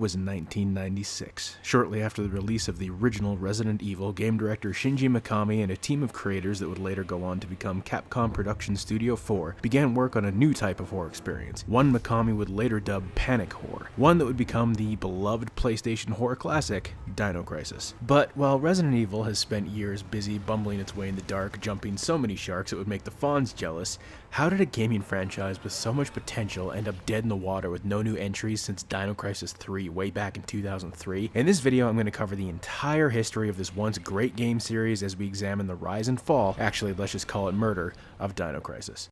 was 1996. Shortly after the release of the original Resident Evil, game director Shinji Mikami and a team of creators that would later go on to become Capcom Production Studio 4 began work on a new type of horror experience, one Mikami would later dub panic horror, one that would become the beloved PlayStation horror classic, Dino Crisis. But while Resident Evil has spent years busy bumbling its way in the dark, jumping so many sharks it would make the fawns jealous, how did a gaming franchise with so much potential end up dead in the water with no new entries since Dino Crisis 3 way back in 2003? In this video, I'm going to cover the entire history of this once great game series as we examine the rise and fall, actually let's just call it murder, of Dino Crisis.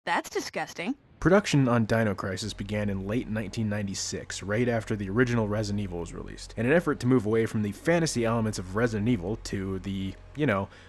That's disgusting. Production on Dino Crisis began in late 1996, right after the original Resident Evil was released. In an effort to move away from the fantasy elements of Resident Evil to the,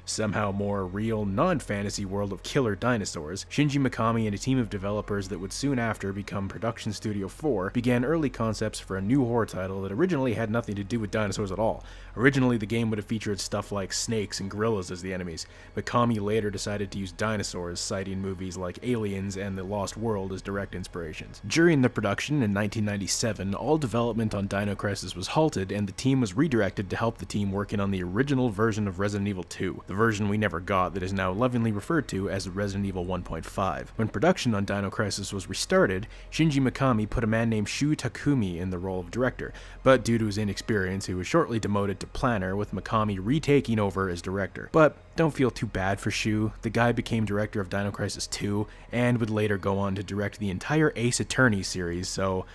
somehow more real, non-fantasy world of killer dinosaurs, Shinji Mikami and a team of developers that would soon after become Production Studio 4 began early concepts for a new horror title that originally had nothing to do with dinosaurs at all. Originally, the game would have featured stuff like snakes and gorillas as the enemies. Mikami later decided to use dinosaurs, citing movies like Aliens and The Lost World as direct inspirations. During the production in 1997, all development on Dino Crisis was halted and the team was redirected to help the team working on the original version of Resident Evil 2, the version we never got that is now lovingly referred to as Resident Evil 1.5. When production on Dino Crisis was restarted, Shinji Mikami put a man named Shu Takumi in the role of director, but due to his inexperience, he was shortly demoted to planner, with Mikami retaking over as director. But don't feel too bad for Shu. The guy became director of Dino Crisis 2 and would later go on to direct the entire Ace Attorney series, so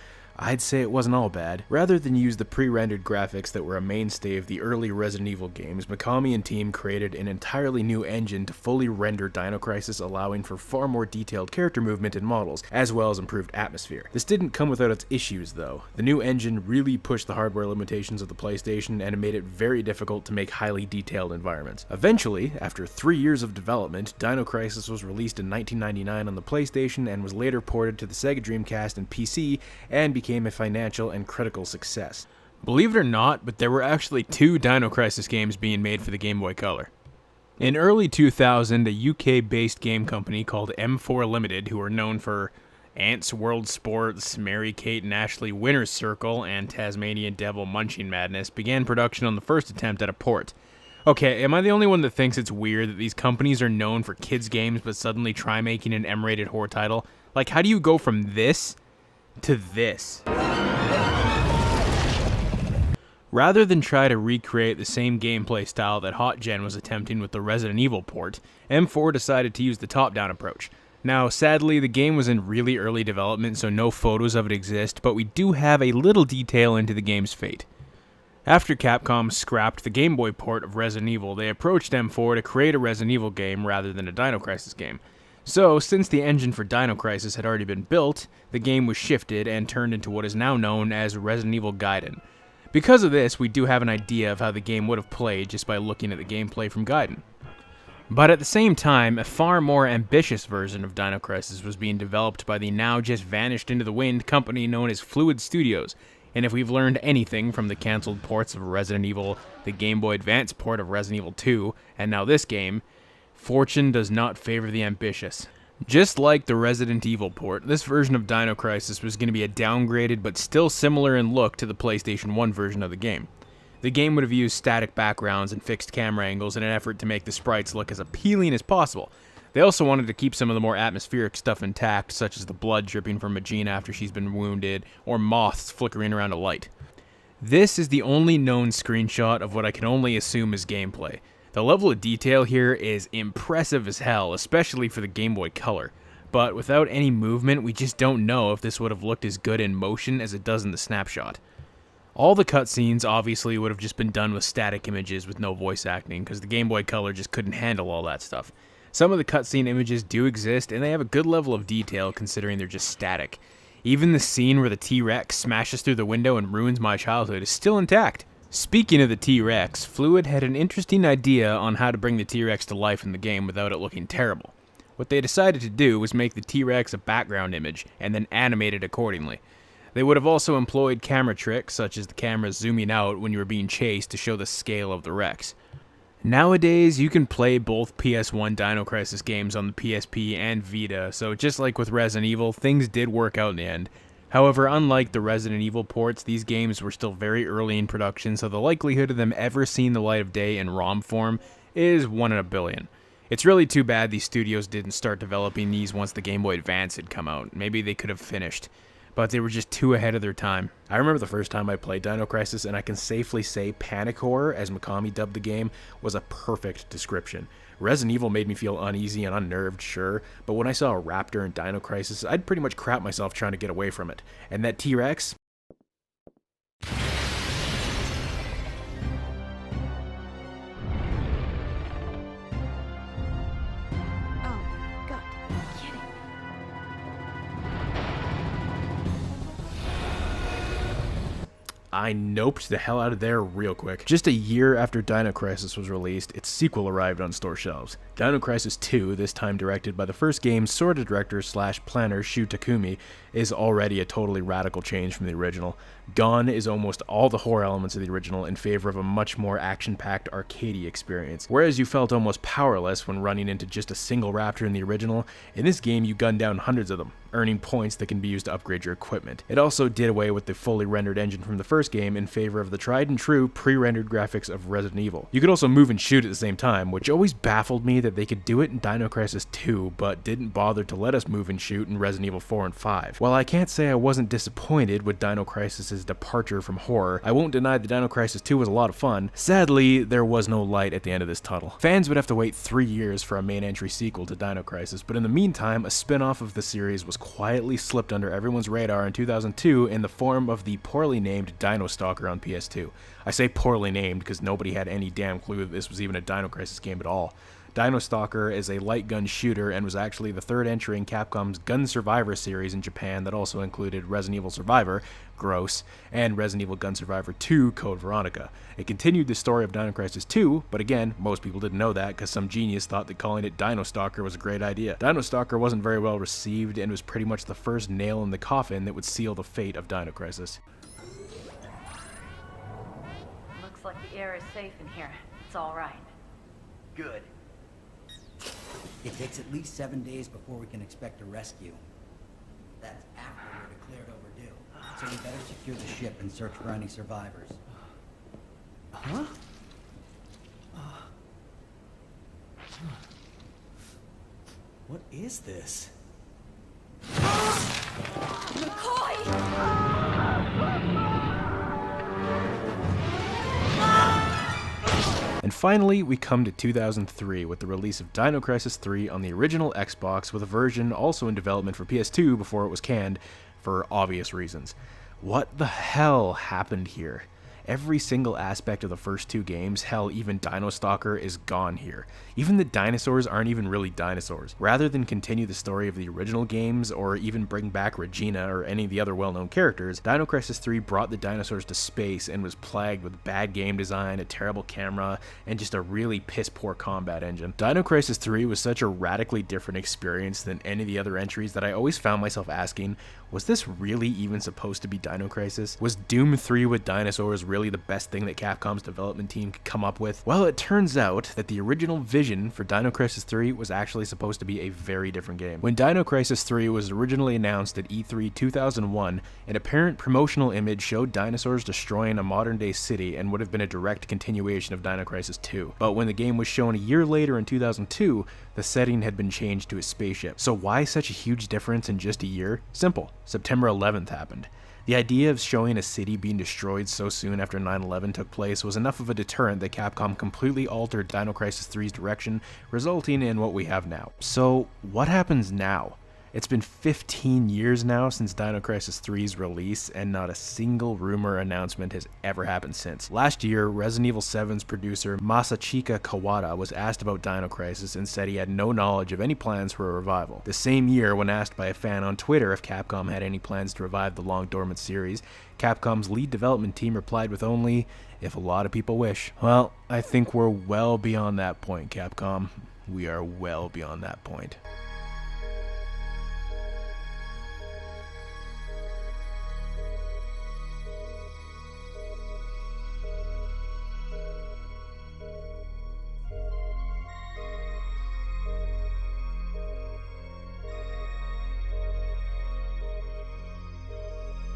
I'd say it wasn't all bad. Rather than use the pre-rendered graphics that were a mainstay of the early Resident Evil games, Mikami and team created an entirely new engine to fully render Dino Crisis, allowing for far more detailed character movement and models, as well as improved atmosphere. This didn't come without its issues though. The new engine really pushed the hardware limitations of the PlayStation and it made it very difficult to make highly detailed environments. Eventually, after 3 years of development, Dino Crisis was released in 1999 on the PlayStation and was later ported to the Sega Dreamcast and PC and became a financial and critical success. Believe it or not, but there were actually 2 Dino Crisis games being made for the Game Boy Color. In early 2000, a UK-based game company called M4 Limited, who are known for Ants World Sports, Mary-Kate and Ashley Winner's Circle, and Tasmanian Devil Munching Madness, began production on the first attempt at a port. Okay, am I the only one that thinks it's weird that these companies are known for kids games but suddenly try making an M-rated horror title? Like, how do you go from this to this? Rather than try to recreate the same gameplay style that HotGen was attempting with the Resident Evil port, M4 decided to use the top-down approach. Now, sadly, the game was in really early development, so no photos of it exist, but we do have a little detail into the game's fate. After Capcom scrapped the Game Boy port of Resident Evil, they approached M4 to create a Resident Evil game rather than a Dino Crisis game. So, since the engine for Dino Crisis had already been built, the game was shifted and turned into what is now known as Resident Evil Gaiden. Because of this, we do have an idea of how the game would have played just by looking at the gameplay from Gaiden. But at the same time, a far more ambitious version of Dino Crisis was being developed by the now just vanished into the wind company known as Fluid Studios, and if we've learned anything from the cancelled ports of Resident Evil, the Game Boy Advance port of Resident Evil 2, and now this game, fortune does not favor the ambitious. Just like the Resident Evil port, this version of Dino Crisis was going to be a downgraded but still similar in look to the PlayStation 1 version of the game. The game would have used static backgrounds and fixed camera angles in an effort to make the sprites look as appealing as possible. They also wanted to keep some of the more atmospheric stuff intact, such as the blood dripping from Regina after she's been wounded, or moths flickering around a light. This is the only known screenshot of what I can only assume is gameplay. The level of detail here is impressive as hell, especially for the Game Boy Color. But without any movement, we just don't know if this would have looked as good in motion as it does in the snapshot. All the cutscenes obviously would have just been done with static images with no voice acting, because the Game Boy Color just couldn't handle all that stuff. Some of the cutscene images do exist, and they have a good level of detail considering they're just static. Even the scene where the T-Rex smashes through the window and ruins my childhood is still intact. Speaking of the T-Rex, Fluid had an interesting idea on how to bring the T-Rex to life in the game without it looking terrible. What they decided to do was make the T-Rex a background image, and then animate it accordingly. They would have also employed camera tricks, such as the camera zooming out when you were being chased to show the scale of the wrecks. Nowadays, you can play both PS1 Dino Crisis games on the PSP and Vita, so just like with Resident Evil, things did work out in the end. However, unlike the Resident Evil ports, these games were still very early in production, so the likelihood of them ever seeing the light of day in ROM form is 1 in a billion. It's really too bad these studios didn't start developing these once the Game Boy Advance had come out. Maybe they could have finished, but they were just too ahead of their time. I remember the first time I played Dino Crisis, and I can safely say panic horror, as Mikami dubbed the game, was a perfect description. Resident Evil made me feel uneasy and unnerved, sure, but when I saw a raptor in Dino Crisis, I'd pretty much crap myself trying to get away from it. And that T-Rex? I noped the hell out of there real quick. Just a year after Dino Crisis was released, its sequel arrived on store shelves. Dino Crisis 2, this time directed by the first game's sort of director / planner Shu Takumi, is already a totally radical change from the original. Gone is almost all the horror elements of the original in favor of a much more action-packed arcadey experience. Whereas you felt almost powerless when running into just a single raptor in the original, in this game you gun down hundreds of them, earning points that can be used to upgrade your equipment. It also did away with the fully rendered engine from the first game in favor of the tried and true pre-rendered graphics of Resident Evil. You could also move and shoot at the same time, which always baffled me that they could do it in Dino Crisis 2, but didn't bother to let us move and shoot in Resident Evil 4 and 5. While I can't say I wasn't disappointed with Dino Crisis' departure from horror, I won't deny that Dino Crisis 2 was a lot of fun. Sadly, there was no light at the end of this tunnel. Fans would have to wait 3 years for a main entry sequel to Dino Crisis, but in the meantime, a spin-off of the series was quietly slipped under everyone's radar in 2002 in the form of the poorly named Dino Stalker on PS2. I say poorly named because nobody had any damn clue that this was even a Dino Crisis game at all. Dino Stalker is a light gun shooter and was actually the third entry in Capcom's Gun Survivor series in Japan that also included Resident Evil Survivor, gross, and Resident Evil Gun Survivor 2, Code Veronica. It continued the story of Dino Crisis 2, but again, most people didn't know that because some genius thought that calling it Dino Stalker was a great idea. Dino Stalker wasn't very well received and was pretty much the first nail in the coffin that would seal the fate of Dino Crisis. Looks like the air is safe in here. It's all right. Good. It takes at least 7 days before we can expect a rescue. That's after we're declared overdue. So we better secure the ship and search for any survivors. Huh? What is this? And finally, we come to 2003 with the release of Dino Crisis 3 on the original Xbox, with a version also in development for PS2 before it was canned, for obvious reasons. What the hell happened here? Every single aspect of the first two games, hell, even Dino Stalker, is gone here. Even the dinosaurs aren't even really dinosaurs. Rather than continue the story of the original games, or even bring back Regina or any of the other well-known characters, Dino Crisis 3 brought the dinosaurs to space and was plagued with bad game design, a terrible camera, and just a really piss-poor combat engine. Dino Crisis 3 was such a radically different experience than any of the other entries that I always found myself asking, was this really even supposed to be Dino Crisis? Was Doom 3 with dinosaurs really the best thing that Capcom's development team could come up with? Well, it turns out that the original vision for Dino Crisis 3 was actually supposed to be a very different game. When Dino Crisis 3 was originally announced at E3 2001, an apparent promotional image showed dinosaurs destroying a modern-day city and would have been a direct continuation of Dino Crisis 2. But when the game was shown a year later in 2002, the setting had been changed to a spaceship. So why such a huge difference in just a year? Simple. September 11th happened. The idea of showing a city being destroyed so soon after 9/11 took place was enough of a deterrent that Capcom completely altered Dino Crisis 3's direction, resulting in what we have now. So, what happens now? It's been 15 years now since Dino Crisis 3's release, and not a single rumor announcement has ever happened since. Last year, Resident Evil 7's producer Masachika Kawada was asked about Dino Crisis and said he had no knowledge of any plans for a revival. The same year, when asked by a fan on Twitter if Capcom had any plans to revive the long-dormant series, Capcom's lead development team replied with only, "If a lot of people wish." Well, I think we're well beyond that point, Capcom. We are well beyond that point.